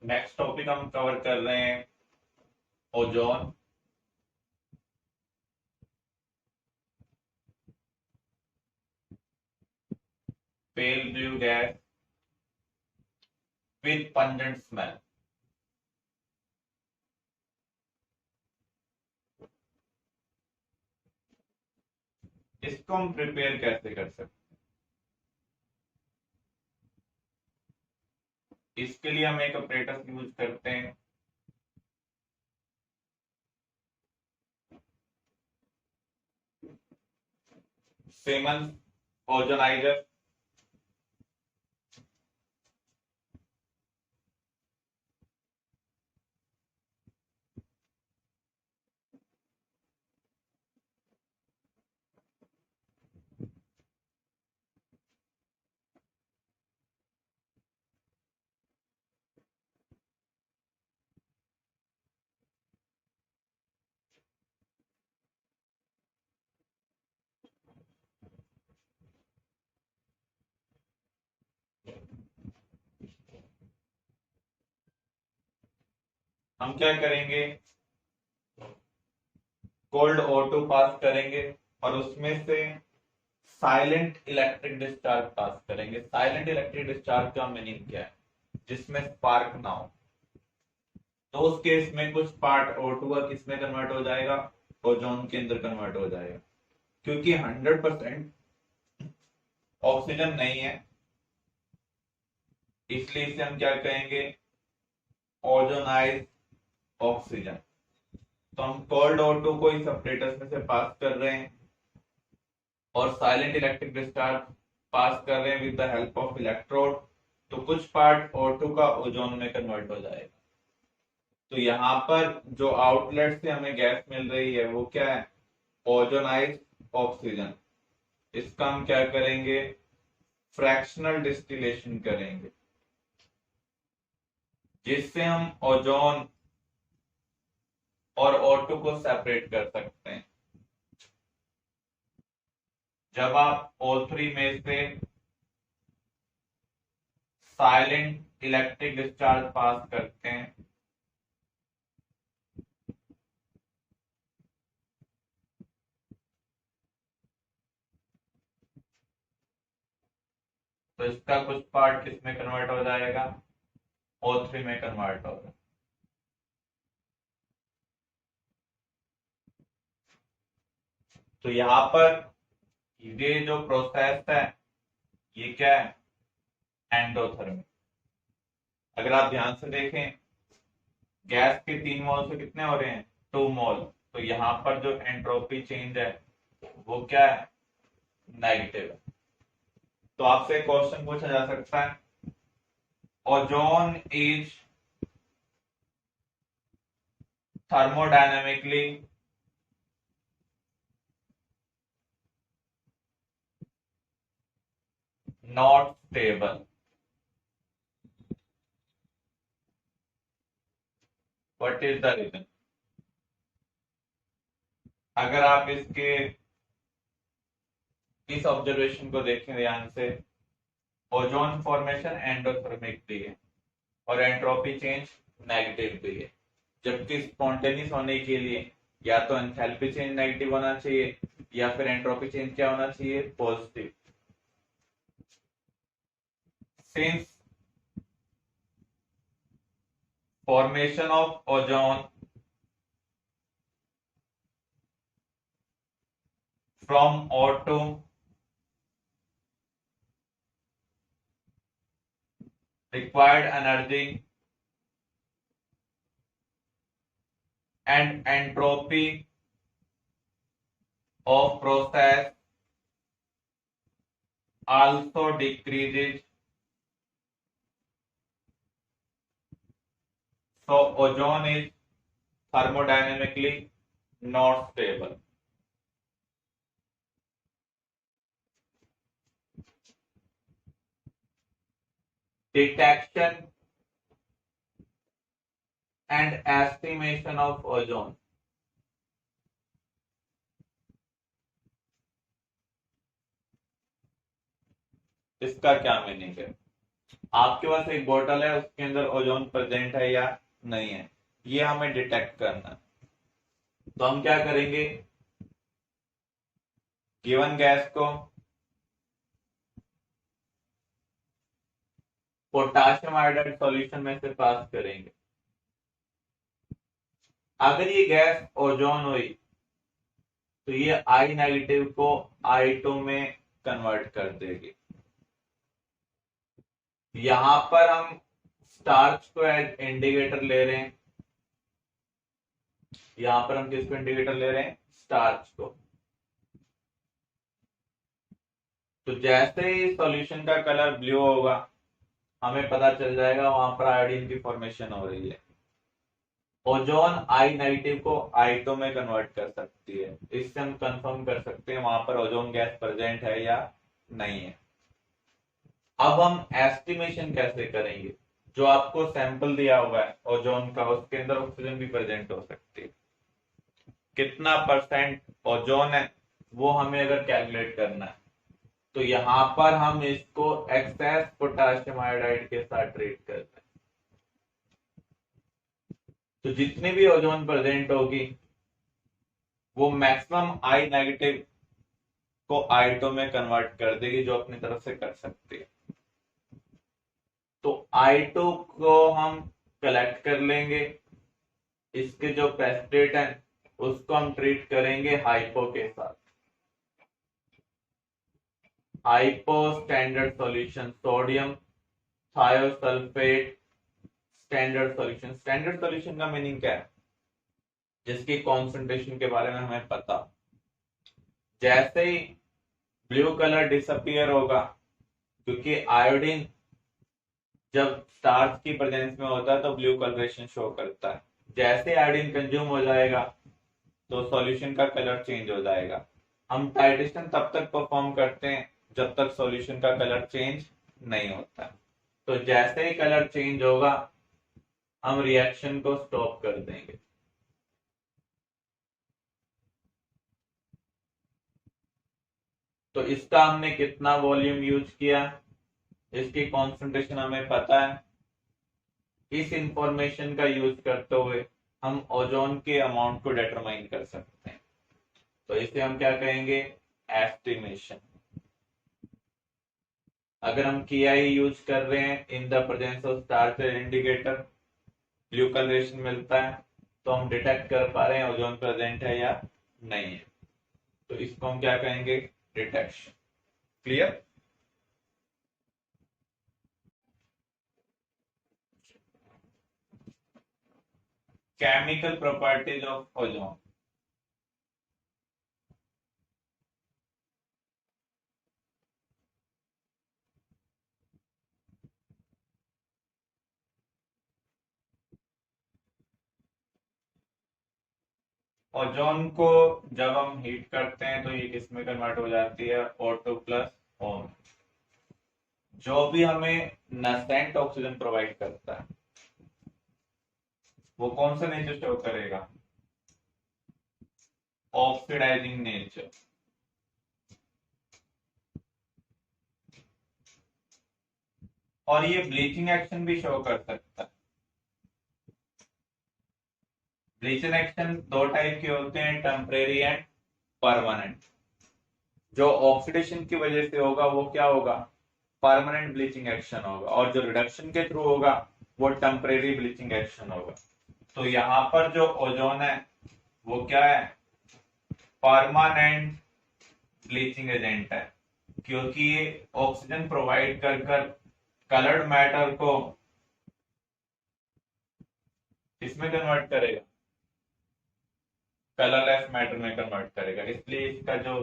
Next topic हम cover कर रहे हैं ozone. Pale blue gas with pungent smell. इसको हम प्रिपेयर कैसे कर सकते हैं? इसके लिए हम एक अपरेटस यूज करते हैं। Siemens ozoniser. हम क्या करेंगे, कोल्ड O2 पास करेंगे और उसमें से साइलेंट इलेक्ट्रिक डिस्चार्ज पास करेंगे। साइलेंट इलेक्ट्रिक डिस्चार्ज का मीनिंग क्या है? जिसमें स्पार्क ना हो। तो उस केस में कुछ पार्ट O2 का किस में कन्वर्ट हो जाएगा? ओजोन के अंदर कन्वर्ट हो जाएगा। क्योंकि 100% ऑक्सीजन नहीं है, इसलिए इसे हम क्या कहेंगे? ओजोनाइज ऑक्सीजन। तो हम कोल्ड O2 को इस सेपरेटर्स में से पास कर रहे हैं और साइलेंट इलेक्ट्रिक डिस्चार्ज पास कर रहे हैं with the help of electrode. तो कुछ पार्ट O2 का ओजोन में कन्वर्ट हो जाएगा। तो यहाँ पर जो आउटलेट से हमें गैस मिल रही है वो क्या है? ओजोनाइज ऑक्सीजन। इसका हम क्या करेंगे? फ्रैक्शनल डिस्टिलेशन करेंगे, जिससे हम ओजोन और O2 को सेपरेट कर सकते हैं। जब आप O3 में से साइलेंट इलेक्ट्रिक डिस्चार्ज पास करते हैं तो इसका कुछ पार्ट किस में कन्वर्ट हो जाएगा? O3 में कन्वर्ट होगा। तो यहाँ पर ये जो प्रोसेस है ये क्या है? एंडोथर्मिक। अगर आप ध्यान से देखें, गैस के 3 मोल से कितने हो रहे हैं? 2 मोल। तो यहाँ पर जो एंट्रोपी चेंज है वो क्या है? नेगेटिव है। तो आपसे क्वेश्चन पूछा जा सकता है, ozone is thermodynamically not stable. What is the reason? अगर आप इसके इस ऑब्जर्वेशन को देखें ध्यान से, ओजोन फॉर्मेशन एंडोथर्मिक भी है और एंट्रोपी चेंज नेगेटिव भी है। जबकि स्पॉन्टेनियस होने के लिए या तो एंथैल्पी चेंज नेगेटिव होना चाहिए या फिर एंट्रोपी चेंज क्या होना चाहिए? Positive. Since formation of ozone from O2 required energy and entropy of process also decreases, so ozone is thermodynamically not stable. Detection and estimation of ozone. इसका क्या meaning है? आपके पास एक बोतल है, उसके अंदर ओजोन प्रेजेंट है या नहीं है, ये हमें डिटेक्ट करना है। तो हम क्या करेंगे, गिवन गैस को पोटाशियम आयोडाइड सॉल्यूशन में से पास करेंगे। अगर ये गैस ओजोन हुई तो ये आई नेगेटिव को I2 में कन्वर्ट कर देगी। यहां पर हम स्टार्च को इंडिकेटर ले रहे हैं, यहां पर हम किसको इंडिकेटर ले रहे हैं, स्टार्च को। तो जैसे ही सॉल्यूशन का कलर ब्लू होगा हमें पता चल जाएगा वहां पर आयोडीन की फॉर्मेशन हो रही है। ओजोन आई नेगेटिव को I2 में कन्वर्ट कर सकती है, इससे हम कंफर्म कर सकते हैं वहां पर ओजोन गैस प्रेजेंट है या नहीं है। अब हम एस्टिमेशन कैसे करेंगे, जो आपको सैंपल दिया हुआ है ओजोन का, उसके अंदर ऑक्सीजन भी प्रेजेंट हो सकती है, कितना परसेंट ओजोन है वो हमें अगर कैलकुलेट करना है तो यहां पर हम इसको एक्सेस पोटेशियम आयोडाइड के साथ ट्रीट करते हैं। तो जितनी भी ओजोन प्रेजेंट होगी वो मैक्सिमम आई नेगेटिव को I2 में कन्वर्ट कर देगी, जो अपनी तरफ से कर सकती है। तो I2 को हम कलेक्ट कर लेंगे, इसके जो प्रेसिपिटेट है उसको हम ट्रीट करेंगे हाइपो के साथ। Hypo standard solution, sodium thiosulphate standard solution. Standard solution का मीनिंग क्या है, जिसकी कॉन्सेंट्रेशन के बारे में हमें पता। जैसे ही ब्लू कलर डिसअपियर होगा, क्योंकि आयोडीन जब स्टार्च की प्रेजेंस में होता है तो ब्लू कलरेशन शो करता है, जैसे आयोडीन कंज्यूम हो जाएगा तो सॉल्यूशन का कलर चेंज हो जाएगा। हम टाइट्रेशन तब तक परफॉर्म करते हैं जब तक सॉल्यूशन का कलर चेंज नहीं होता। तो जैसे ही कलर चेंज होगा हम रिएक्शन को स्टॉप कर देंगे। तो इसका हमने कितना वॉल्यूम यूज किया, इसकी कॉन्सेंट्रेशन हमें पता है। इस इंफॉर्मेशन का यूज करते हुए हम ओजोन के अमाउंट को डिटरमाइन कर सकते हैं। तो इसे हम क्या कहेंगे, एस्टिमेशन। अगर हम KI यूज कर रहे हैं in the presence of starch indicator, blue colouration मिलता है, तो हम डिटेक्ट कर पा रहे हैं ओजोन प्रेजेंट है या नहीं है। तो इसको हम क्या कहेंगे, detection. Clear. Chemical properties of ozone. Ozone को जब हम हीट करते हैं तो ये किस में कन्वर्ट हो जाती है, O2 प्लस O में। जो भी हमें नसेंट ऑक्सीजन प्रोवाइड करता है वो कौन सा नेचर शो करेगा, ऑक्सीडाइजिंग नेचर। और ये ब्लीचिंग एक्शन भी शो कर सकता है। ब्लीचिंग एक्शन दो टाइप के होते हैं, टेम्परेरी एंड परमानेंट। जो ऑक्सीडेशन की वजह से होगा वो क्या होगा, परमानेंट ब्लीचिंग एक्शन होगा, और जो रिडक्शन के थ्रू होगा वो टेम्परेरी ब्लीचिंग एक्शन होगा। तो यहाँ पर जो ओजोन है वो क्या है, परमानेंट ब्लीचिंग एजेंट है, क्योंकि ये ऑक्सीजन प्रोवाइड कर कर कलर्ड मैटर को इसमें कन्वर्ट करेगा, कलरलेस मैटर में कन्वर्ट करेगा, इसलिए इसका जो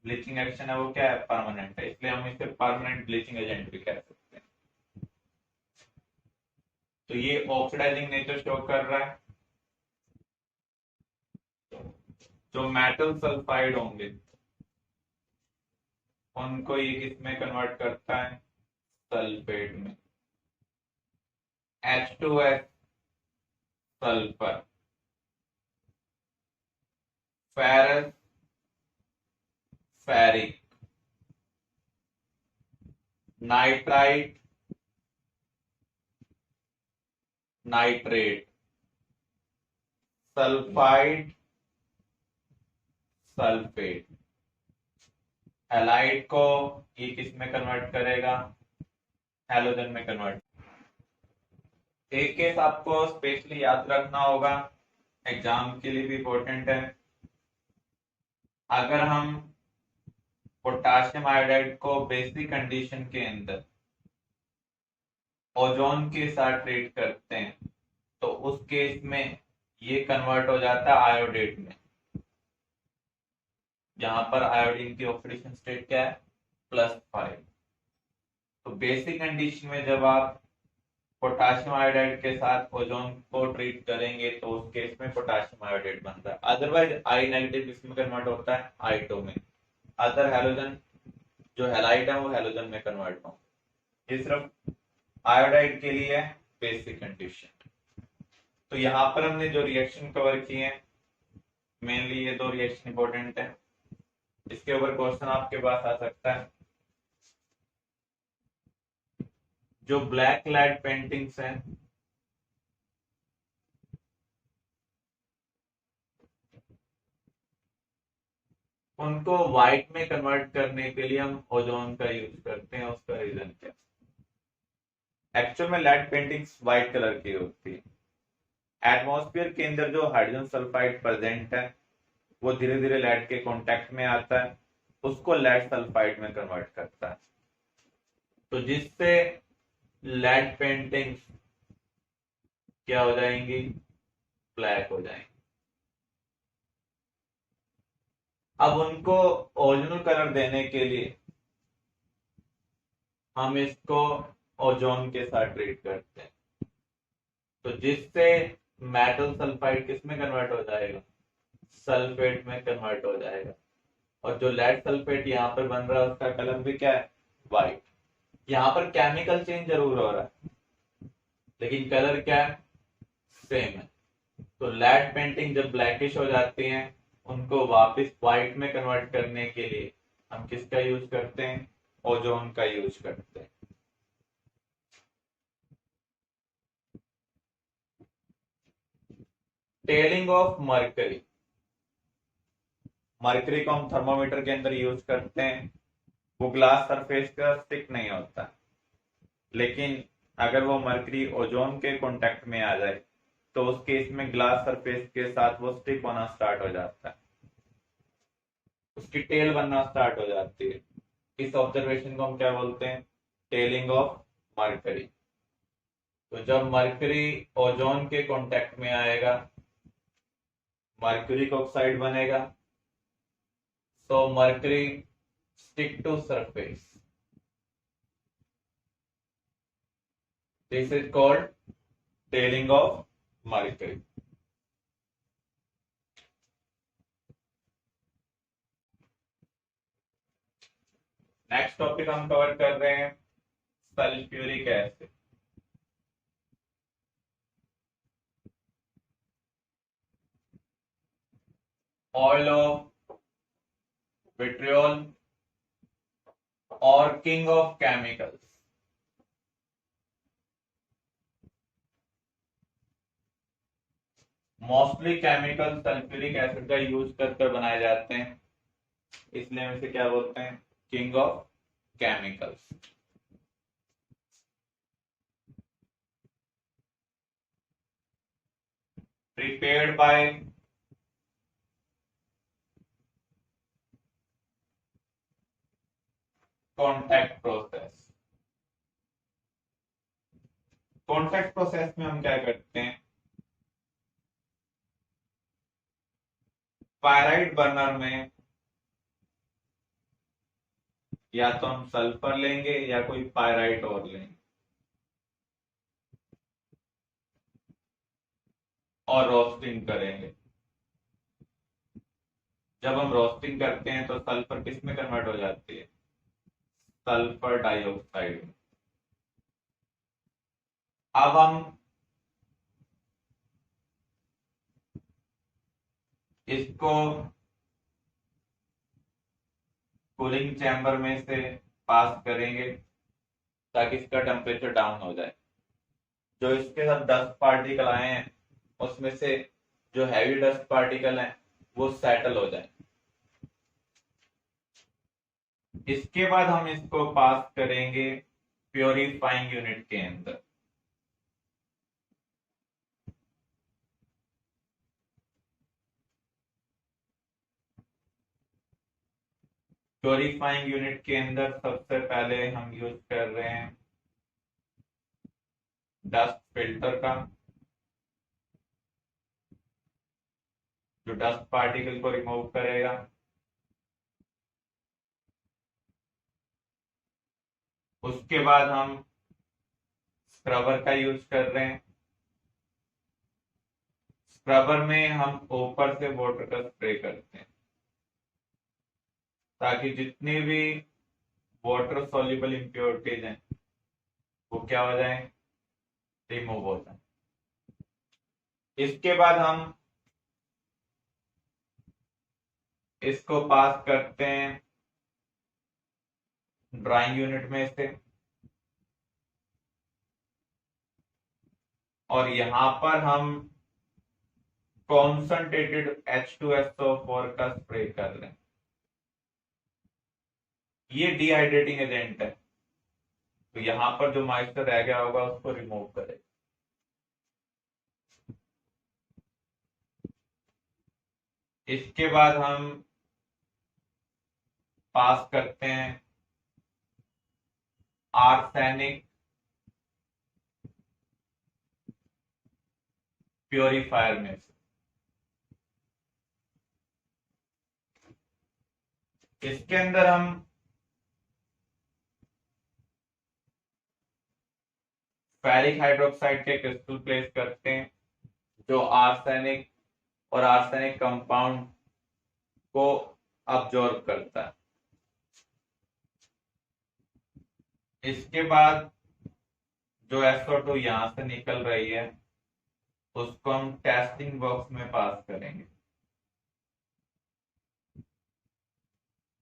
ब्लीचिंग एक्शन है वो क्या है, परमानेंट है, इसलिए हम इसे परमानेंट ब्लीचिंग एजेंट भी कह सकते हैं। तो ये ऑक्सीडाइजिंग नेचर शो कर रहा है। जो मेटल सल्फाइड होंगे उनको ये किस में कन्वर्ट करता है, सल्फेट में। H2S sulphur, ferrous ferric, nitrite nitrate, sulphide, sulphate. Halide को ये किस में कन्वर्ट करेगा? हैलोजन में कन्वर्ट। एक केस आपको स्पेशली याद रखना होगा, एग्जाम के लिए भी इंपॉर्टेंट है। अगर हम पोटाशियम आयोडाइड को बेसिक कंडीशन के अंदर ओजोन के साथ ट्रीट करते हैं तो उस केस में ये कन्वर्ट हो जाता है आयोडेट में। यहां पर आयोडीन की ऑक्सीडेशन स्टेट क्या है? +5। तो बेसिक कंडीशन में जब आप पोटाशियम आयोडाइड के साथ ओजोन को ट्रीट करेंगे तो उस केस में पोटाशियम आयोडाइड बनता है। अदरवाइज आई नेगेटिव किसमें कन्वर्ट होता है? I2 में। अदर हैलोजन जो हैलाइड है वो हैलोजन में कन्वर्ट हो। ये सिर्फ आयोडाइड के लिए है बेसिक कंडीशन। तो यहाँ पर हमने जो रिएक्शन कवर किए हैं मेनली ये दो रिएक्शन इंपॉर्टेंट है, इसके ऊपर क्वेश्चन आपके पास आ सकता है। जो ब्लैक लाइट पेंटिंग्स हैं उनको व्हाइट में कन्वर्ट करने के लिए हम ओजोन का यूज करते हैं। उसका रीजन क्या? एक्चुअल में लाइट पेंटिंग्स व्हाइट कलर की होती है। एटमॉस्फेयर के अंदर जो हाइड्रोजन सल्फाइड प्रेजेंट है वो धीरे धीरे लाइट के कांटेक्ट में आता है, उसको लेड सल्फाइड में कन्वर्ट करता है, तो जिससे लेड पेंटिंग्स क्या हो जाएंगी? ब्लैक हो जाएंगी। अब उनको ओरिजिनल कलर देने के लिए हम इसको ओजोन के साथ ट्रीट करते हैं, तो जिससे मेटल सल्फाइड किस में कन्वर्ट हो जाएगा? सल्फेट में कन्वर्ट हो जाएगा। और जो लेड सल्फेट यहाँ पर बन रहा है उसका कलर भी क्या है? व्हाइट। यहाँ पर केमिकल चेंज जरूर हो रहा है लेकिन कलर क्या है? सेम है। तो लेड पेंटिंग जब ब्लैकिश हो जाती हैं उनको वापस व्हाइट में कन्वर्ट करने के लिए हम किसका यूज करते हैं? ओजोन का यूज करते हैं। Telling of mercury. मर्करी को हम थर्मोमीटर के अंदर यूज करते हैं। वो ग्लास सरफेस का स्टिक नहीं होता, लेकिन अगर वो मर्करी ओजोन के कांटेक्ट में आ जाए तो उस केस में ग्लास सरफेस के साथ वो स्टिक होना स्टार्ट हो जाता है, उसकी टेल बनना स्टार्ट हो जाती है। इस ऑब्जर्वेशन को हम क्या बोलते हैं? Telling of mercury. तो जब मर्करी ओजोन के कांटेक्ट में आएगा मर्क्यूरिक ऑक्साइड बनेगा, so mercury stick to surface. This is called tailing of mercury. Next topic हम कवर कर रहे हैं sulphuric acid. Oil of vitriol और king of chemicals. Mostly chemical sulphuric acid का यूज कर बनाए जाते हैं, इसलिए हम इसे क्या बोलते हैं? King of chemicals. Prepared by contact process. Contact process में हम क्या करते हैं? पायराइट बर्नर में या तो हम सल्फर लेंगे या कोई पायराइट और लेंगे और रोस्टिंग करेंगे। जब हम रोस्टिंग करते हैं तो सल्फर किस में कन्वर्ट हो जाती है? सल्फर डाइऑक्साइड में। अब हम इसको कूलिंग चैम्बर में से पास करेंगे ताकि इसका टेम्परेचर डाउन हो जाए। जो इसके साथ डस्ट पार्टिकल आए हैं उसमें से जो हैवी डस्ट पार्टिकल हैं वो सेटल हो जाए। इसके बाद हम इसको पास करेंगे प्योरीफाइंग यूनिट के अंदर। प्योरीफाइंग यूनिट के अंदर सबसे पहले हम यूज कर रहे हैं डस्ट फिल्टर का, जो डस्ट पार्टिकल को रिमूव करेगा। उसके बाद हम स्क्रबर का यूज कर रहे हैं। स्क्रबर में हम ऊपर से वाटर का स्प्रे करते हैं ताकि जितनी भी वाटर सॉल्युबल इम्प्योरिटीज हैं वो क्या हो जाए, रिमूव हो जाए। इसके बाद हम इसको पास करते हैं ड्राइंग यूनिट में से, और यहां पर हम कॉन्संट्रेटेड H2SO4 का स्प्रे कर रहे हैं। ये डिहाइड्रेटिंग एजेंट है, तो यहां पर जो मॉइस्चर रह गया होगा उसको रिमूव करें। इसके बाद हम पास करते हैं आर्सेनिक प्योरीफायर में से। इसके अंदर हम फेरिक हाइड्रोक्साइड के क्रिस्टल प्लेस करते हैं जो आर्सेनिक और आर्सेनिक कंपाउंड को अब्जॉर्ब करता है। इसके बाद जो SO2 यहां से निकल रही है उसको हम टेस्टिंग बॉक्स में पास करेंगे।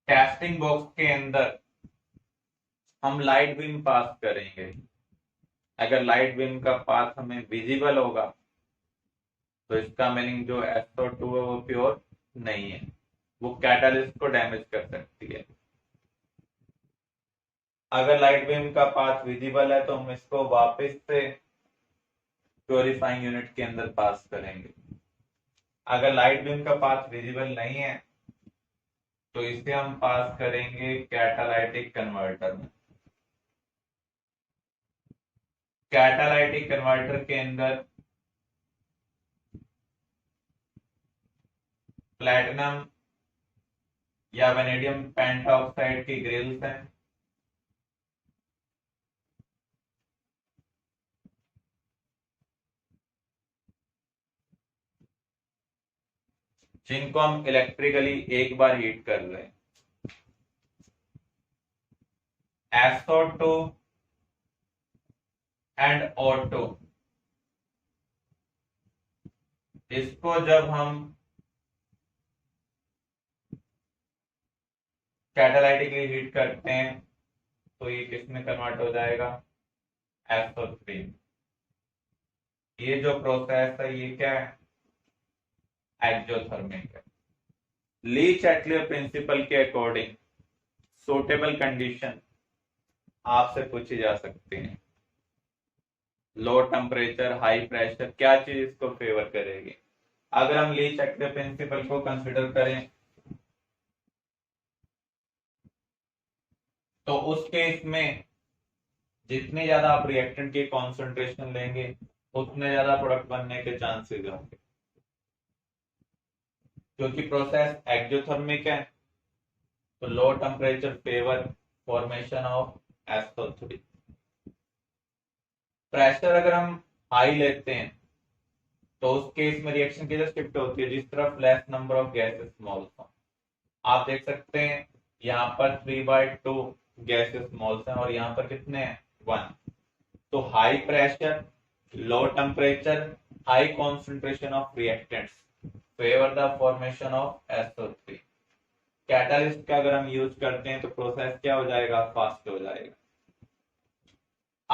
टेस्टिंग बॉक्स के अंदर हम लाइट बीम पास करेंगे। अगर लाइट बीम का पाथ हमें विजिबल होगा तो इसका मीनिंग जो SO2 है वो प्योर नहीं है, वो कैटालिस्ट को डैमेज कर सकती है। अगर लाइट बीम का पाथ विजिबल है तो हम इसको वापस से प्योरीफाइंग यूनिट के अंदर पास करेंगे। अगर लाइट बीम का पाथ विजिबल नहीं है तो इसे हम पास करेंगे कैटालाइटिक कन्वर्टर में। कैटालाइटिक कन्वर्टर के अंदर प्लैटिनम या वेनेडियम पेंटॉक्साइड की ग्रिल्स हैं। जिनको हम इलेक्ट्रिकली एक बार हीट कर रहे हैं। SO2 एंड O2, इसको जब हम कैटालाइटिकली हीट करते हैं तो ये किस में कन्वर्ट हो जाएगा, SO3। ये जो प्रोसेस है ये क्या है, एक्सोथर्मिक है। ली चैटलियर प्रिंसिपल के अकॉर्डिंग सूटेबल कंडीशन आपसे पूछी जा सकती है। लो टेम्परेचर, हाई प्रेशर, क्या चीज इसको फेवर करेगी। अगर हम ली चैटलियर प्रिंसिपल को कंसिडर करें तो उस केस में जितने ज्यादा आप रिएक्टेंट की कॉन्सेंट्रेशन लेंगे उतने ज्यादा प्रोडक्ट बनने के चांसेस होंगे। क्योंकि प्रोसेस एक्सोथर्मिक है तो low temperature favour formation of SO3। Pressure अगर हम हाई लेते हैं तो उस केस में रिएक्शन किधर शिफ्ट होती है, जिस तरफ less number of gases moles हो। आप देख सकते हैं यहाँ पर 3/2 गैसेस मोल्स हैं और यहाँ पर कितने हैं, 1। तो high pressure, low temperature, high concentration of reactants favour the formation of SO3। Catalyst का अगर हम यूज करते हैं तो प्रोसेस क्या हो जाएगा, फास्ट हो जाएगा।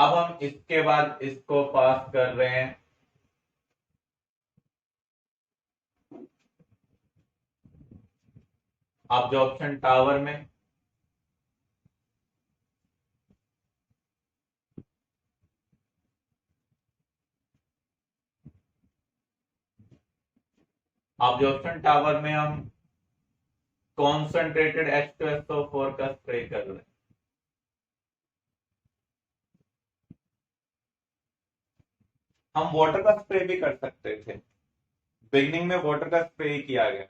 अब हम इसके बाद इसको पास कर रहे हैं ऑब्जॉर्प्शन टावर में। ऑब्जॉर्प्शन टावर में हम कॉन्सेंट्रेटेड H2SO4 का स्प्रे कर रहे हैं। हम वाटर का स्प्रे भी कर सकते थे, बिगनिंग में वाटर का स्प्रे ही किया गया,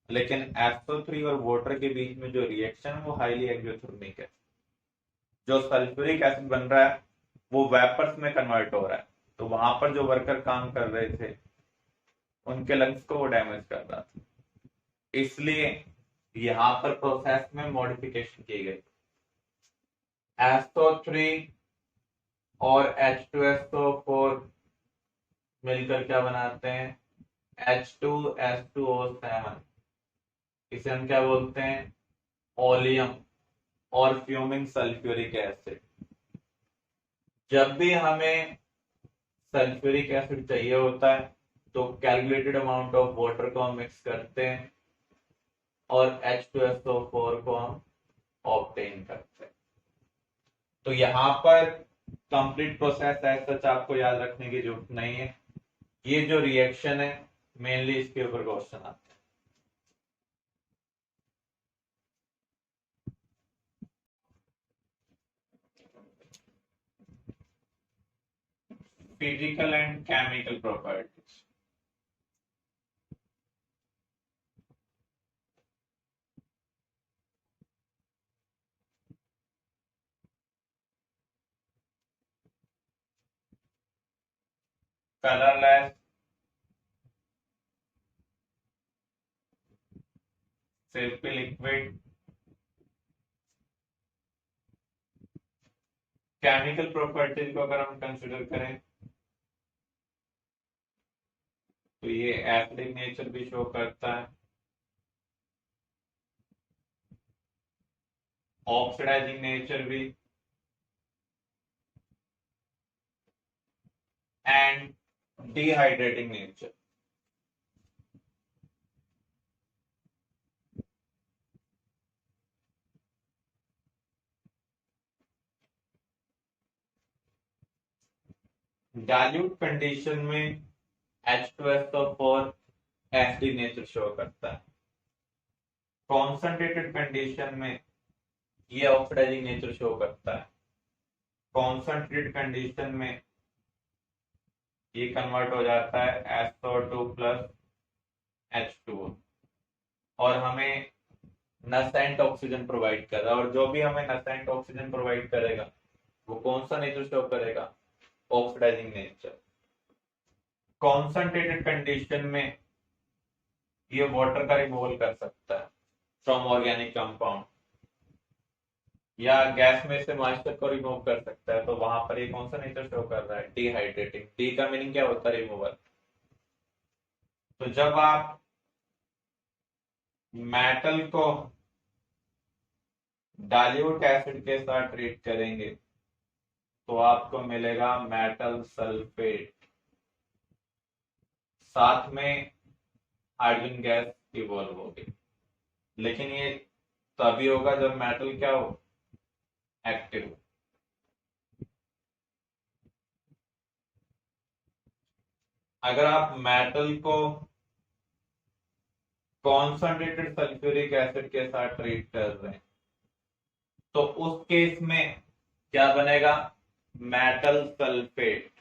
लेकिन SO3 और वाटर के बीच में जो रिएक्शन है वो हाईली एक्सोथर्मिक है। जो सल्फ्यूरिक एसिड बन रहा है वो वेपर्स में कन्वर्ट हो रहा है, तो वहां पर जो वर्कर काम कर रहे थे उनके लंग्स को वो डैमेज कर रहा था, इसलिए यहां पर प्रोसेस में मॉडिफिकेशन की गई। SO3 और H2SO4 मिलकर क्या बनाते हैं, H2S2O7। इसे हम क्या बोलते हैं, ओलियम और फ्यूमिंग सल्फ्यूरिक एसिड। जब भी हमें सल्फ्यूरिक एसिड चाहिए होता है तो कैलकुलेटेड अमाउंट ऑफ वाटर को हम मिक्स करते हैं और H2SO4 को हम ऑब्टेन करते हैं। तो यहाँ पर कंप्लीट प्रोसेस है, सच आपको याद रखने की जरूरत नहीं है। ये जो रिएक्शन है मेनली इसके ऊपर क्वेश्चन आता है। Physical and chemical properties. Colourless, semi liquid. Chemical properties को अगर हम कंसिडर करें तो ये एसिडिक नेचर भी शो करता है, ऑक्सीडाइजिंग नेचर भी, and dehydrating nature. Dilute condition में H2SO4 एसिडिक नेचर शो करता है, कॉन्सेंट्रेटेड कंडीशन में ये ऑक्सीडाइजिंग नेचर शो करता है, कॉन्सेंट्रेटेड कंडीशन में ये कन्वर्ट हो जाता है SO2 प्लस H2O और हमें नसेंट ऑक्सीजन प्रोवाइड कर रहा है। और जो भी हमें नसेंट ऑक्सीजन प्रोवाइड करेगा वो कौन सा नेचर शो करेगा, ऑक्सीडाइजिंग नेचर। कॉन्सेंट्रेटेड कंडीशन में ये वाटर का रिमूवल कर सकता है फ्रॉम ऑर्गेनिक कंपाउंड, या गैस में से मॉइस्चर को रिमूव कर सकता है, तो वहां पर ये कौन सा नेचर शो कर रहा है, डिहाइड्रेटिंग। डी का मीनिंग क्या होता है, रिमूवल। तो जब आप मेटल को डाइल्यूट एसिड के साथ ट्रीट करेंगे तो आपको मिलेगा मेटल सल्फेट, साथ में हाइड्रोजन गैस इवॉल्व होगी। लेकिन ये तभी होगा जब मेटल क्या हो, एक्टिव हो। अगर आप मेटल को कॉन्सन्ट्रेटेड सल्फ्यूरिक एसिड के साथ ट्रीट कर रहे हैं तो उस केस में क्या बनेगा, मेटल सल्फेट,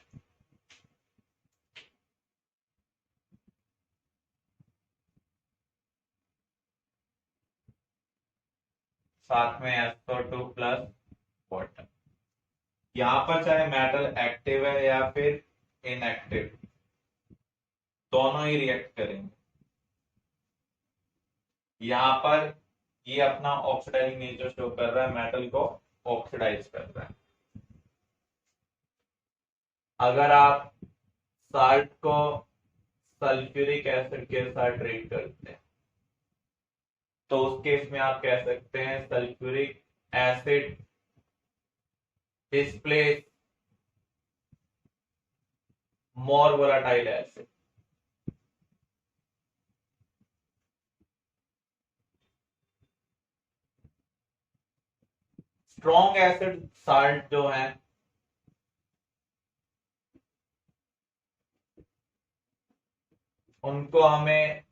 साथ में SO2 प्लस वाटर। यहां पर चाहे मेटल एक्टिव है या फिर इनएक्टिव, दोनों ही रिएक्ट करेंगे। यहां पर ये अपना ऑक्सीडाइजिंग नेचर शो कर रहा है, मेटल को ऑक्सीडाइज कर रहा है। अगर आप साल्ट को सल्फ्यूरिक एसिड के साथ ट्रीट करते हैं तो उस केस में आप कह सकते हैं sulphuric acid displace more volatile acid. Strong acid salt जो है उनको हमें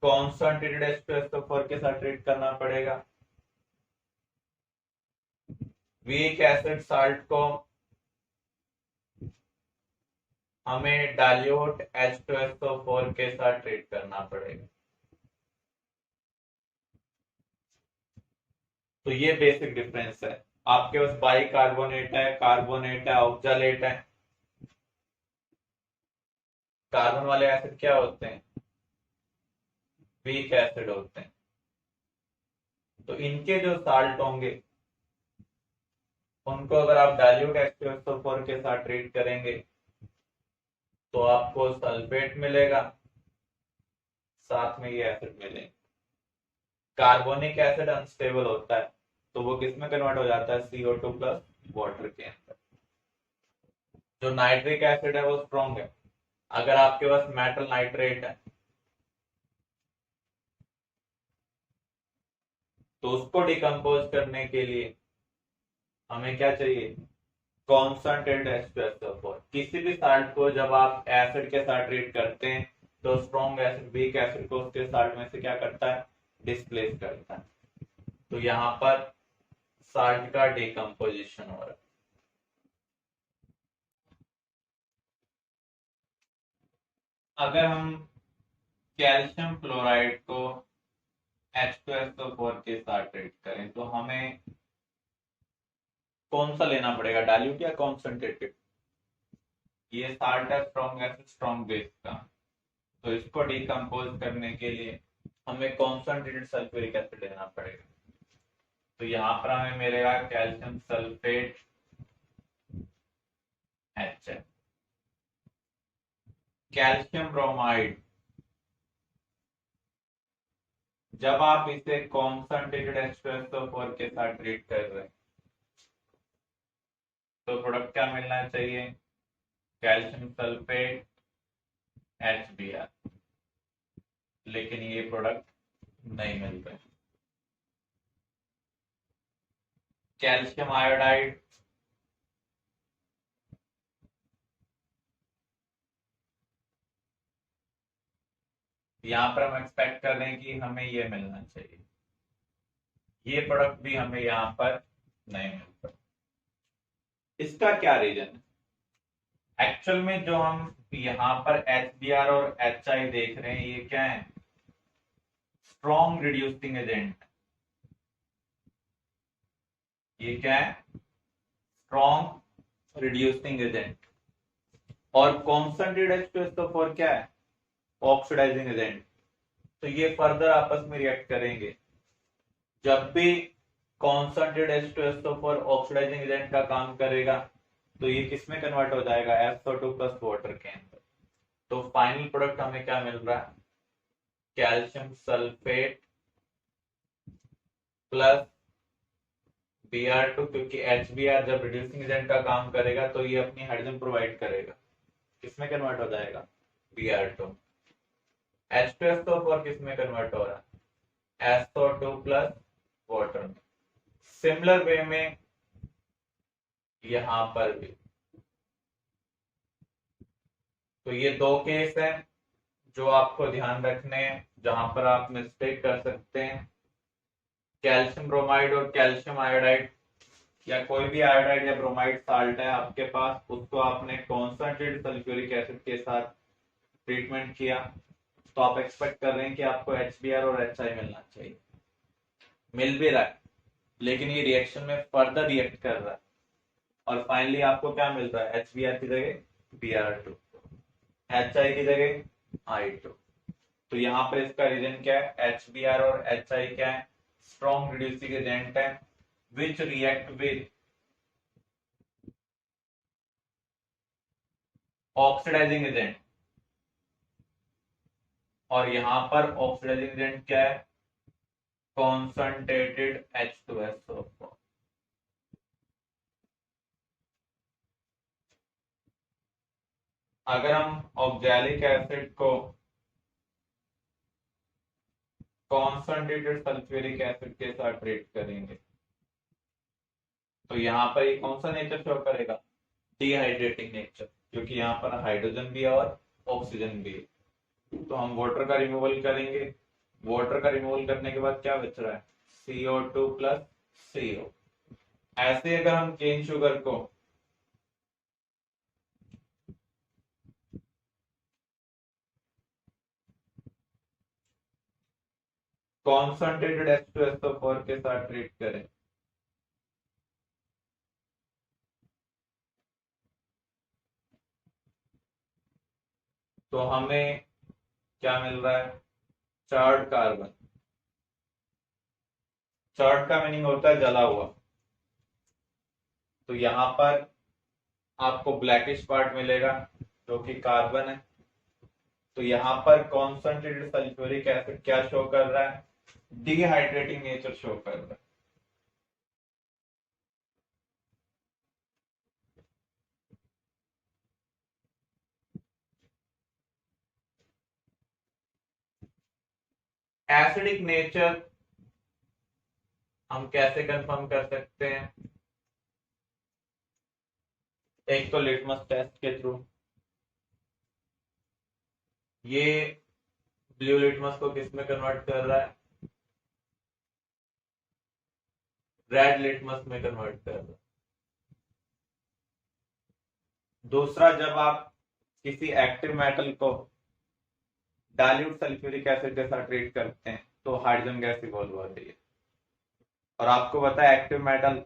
कॉन्संट्रेटेड H2SO4 के साथ ट्रीट करना पड़ेगा। वीक एसिड साल्ट को हमें डाइल्यूट H2SO4 के साथ ट्रीट करना पड़ेगा। तो ये बेसिक डिफरेंस है। आपके पास बाइकार्बोनेट है, कार्बोनेट है, ऑक्जालेट है। कार्बन वाले एसिड क्या होते हैं? वीक एसिड होते हैं। तो इनके जो साल्ट होंगे उनको अगर आप डाइल्यूट H2SO4 के साथ ट्रीट करेंगे तो आपको सल्फेट मिलेगा, साथ में ये एसिड मिलेंगे। कार्बोनिक एसिड अनस्टेबल होता है तो वो किस में कन्वर्ट हो जाता है? CO2 प्लस वाटर के अंदर। जो नाइट्रिक एसिड है वो स्ट्रॉन्ग है। अगर आपके पास मेटल नाइट्रेट है तो उसको डिकम्पोज करने के लिए हमें क्या चाहिए? Concentrated H2SO4। किसी भी साल्ट को जब आप एसिड के साथ ट्रीट करते हैं तो स्ट्रॉन्ग एसिड वीक एसिड को उसके साल्ट में से क्या करता है? डिस्प्लेस करता है। तो यहां पर साल्ट का डिकम्पोजिशन हो रहा है। अगर हम कैल्शियम क्लोराइड को H2SO4 के साथ ट्रीट करें तो हमें कौन सा लेना पड़ेगा? डाइल्यूट या कॉन्संट्रेटेड? ये साल्ट है स्ट्रॉन्ग एसिड स्ट्रॉन्ग बेस का, तो इसको डिकम्पोज करने के लिए हमें कॉन्संट्रेटेड सल्फ्यूरिक एसिड लेना पड़ेगा। तो यहां पर हमें मिलेगा calcium sulphate H। Calcium bromide जब आप इसे कॉन्संट्रेटेड H2SO4 के साथ ट्रीट कर रहे हैं तो प्रोडक्ट क्या मिलना चाहिए? Calcium sulphate HBr। लेकिन ये प्रोडक्ट नहीं मिल रहा। कैल्शियम आयोडाइड यहां पर हम एक्सपेक्ट कर रहे हैं कि हमें ये मिलना चाहिए। ये प्रोडक्ट भी हमें यहां पर नहीं मिलता। इसका क्या रीजन है? एक्चुअल में जो हम यहां पर HBr और HI देख रहे हैं ये क्या है? Strong reducing agent. ये क्या है? Strong reducing agent. और कॉन्संट्रेटेड H2SO4 क्या है? Oxidising agent. तो ये फर्दर आपस में रिएक्ट करेंगे। जब भी कॉन्संट्रेटेड H2SO4 ऑक्सीडाइजिंग एजेंट का काम करेगा तो ये किस में कन्वर्ट हो जाएगा? SO2 प्लस वाटर के अंदर। तो फाइनल प्रोडक्ट हमें क्या मिल रहा है? कैल्शियम सल्फेट प्लस Br2, क्योंकि HBr जब रिड्यूसिंग एजेंट का काम करेगा तो ये अपनी हाइड्रोजन प्रोवाइड करेगा। किसमें कन्वर्ट हो जाएगा? Br2। H2SO4 किसमें कन्वर्ट हो रहा है? SO2 प्लस वाटर में। सिमिलर वे में यहां पर भी। तो ये दो केस हैं जो आपको ध्यान रखने हैं जहां पर आप मिस्टेक कर सकते हैं। कैल्शियम ब्रोमाइड और कैल्शियम आयोडाइड या कोई भी आयोडाइड या ब्रोमाइड साल्ट है आपके पास, उसको आपने कॉन्संट्रेटेड सल्फ्यूरिक एसिड के साथ ट्रीटमेंट किया तो आप एक्सपेक्ट कर रहे हैं कि आपको HBr और HI मिलना चाहिए। मिल भी रहा है लेकिन ये रिएक्शन में फर्दर रिएक्ट कर रहा है और फाइनली आपको क्या मिल रहा है? HBr की जगह Br2, HI की जगह I2। तो यहाँ पर इसका रीजन क्या है? HBr और HI क्या है? स्ट्रॉन्ग रिड्यूसिंग एजेंट है which react with oxidising agent. और यहां पर ऑक्सीडाइजिंग एजेंट क्या है? Concentrated H2SO4। अगर हम ऑक्सैलिक एसिड को कॉन्सन्ट्रेटेड सल्फ्यूरिक एसिड के साथ ट्रीट करेंगे तो यहाँ पर ये कौन सा नेचर शो करेगा, डिहाइड्रेटिंग नेचर, क्योंकि यहाँ पर हाइड्रोजन भी है और ऑक्सीजन भी है। तो हम वाटर का रिमूवल करेंगे, वाटर का रिमूवल करने के बाद क्या बच रहा है, CO2 प्लस CO। ऐसे अगर हम केन शुगर को कॉन्सन्ट्रेटेड H2SO4 के साथ ट्रीट करें तो हमें क्या मिल रहा है, चार्ड कार्बन। चार्ड का मीनिंग होता है जला हुआ। तो यहां पर आपको ब्लैकिश पार्ट मिलेगा जो कि कार्बन है। तो यहां पर कॉन्सन्ट्रेटेड सल्फ्यूरिक एसिड क्या शो कर रहा है, डिहाइड्रेटिंग नेचर शो कर रहा है। एसिडिक नेचर हम कैसे कंफर्म कर सकते हैं, एक तो लिटमस टेस्ट के थ्रू। ये ब्लू लिटमस को किस में कन्वर्ट कर रहा है, रेड लिटमस में कन्वर्ट कर रहा है। दूसरा, जब आप किसी एक्टिव मेटल को डाइल्यूट सल्फ्यूरिक एसिड के साथ ट्रीट करते हैं तो हाइड्रोजन गैस इवॉल्व हो रही है। और आपको पता है एक्टिव मेटल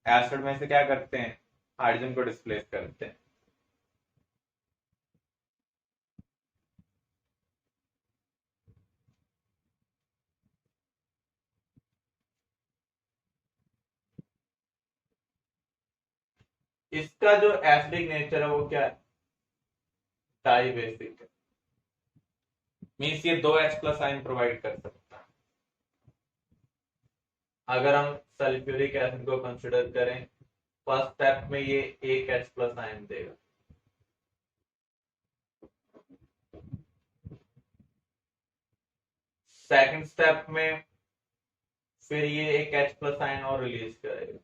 एसिड में से क्या करते हैं, हाइड्रोजन को डिस्प्लेस करते हैं। इसका जो एसिडिक नेचर है वो क्या है, डाई बेसिक है। मीन्स ये 2H+ आयन प्रोवाइड कर सकता है। अगर हम सल्फ्यूरिक एसिड को कंसिडर करें, फर्स्ट स्टेप में ये 1H+ आयन देगा। सेकंड स्टेप में फिर ये एक H+ आयन और रिलीज करेगा।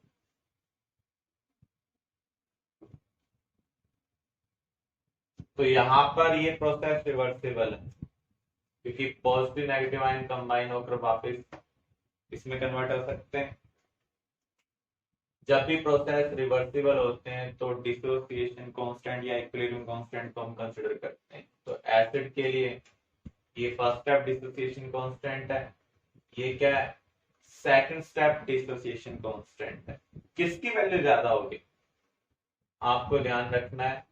तो यहां पर ये प्रोसेस रिवर्सिबल है क्योंकि पॉजिटिव नेगेटिव आयन कंबाइन होकर वापस इसमें कन्वर्ट हो सकते हैं। जब भी प्रोसेस रिवर्सिबल होते हैं तो डिसोसिएशन कांस्टेंट या इक्विलिब्रियम कांस्टेंट को हम कंसीडर करते हैं। तो एसिड के लिए ये फर्स्ट स्टेप डिसोसिएशन कांस्टेंट है, ये क्या है, सेकंड स्टेप डिसोसिएशन कांस्टेंट है। किसकी वैल्यू ज्यादा होगी, आपको ध्यान रखना है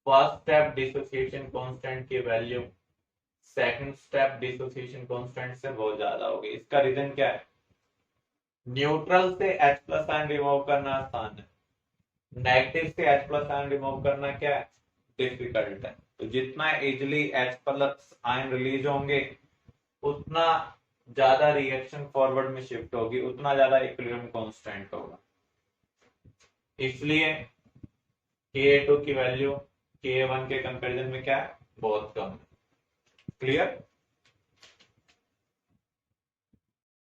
फर्स्ट स्टेप डिसोसिएशन कांस्टेंट की value second step dissociation constant से बहुत ज्यादा होगी। इसका रीजन क्या है, न्यूट्रल से H+ आयन रिमूव करना आसान है, नेगेटिव से H+ आयन रिमूव करना क्या है, डिफिकल्ट है। तो जितना इजिली H+ आयन रिलीज होंगे उतना ज्यादा रिएक्शन फॉरवर्ड में शिफ्ट होगी, उतना ज्यादा इक्विलिब्रियम कांस्टेंट होगा। इसलिए Ka2 की वैल्यू Ka1 के कंपैरिजन में क्या है, बहुत कम है। क्लियर।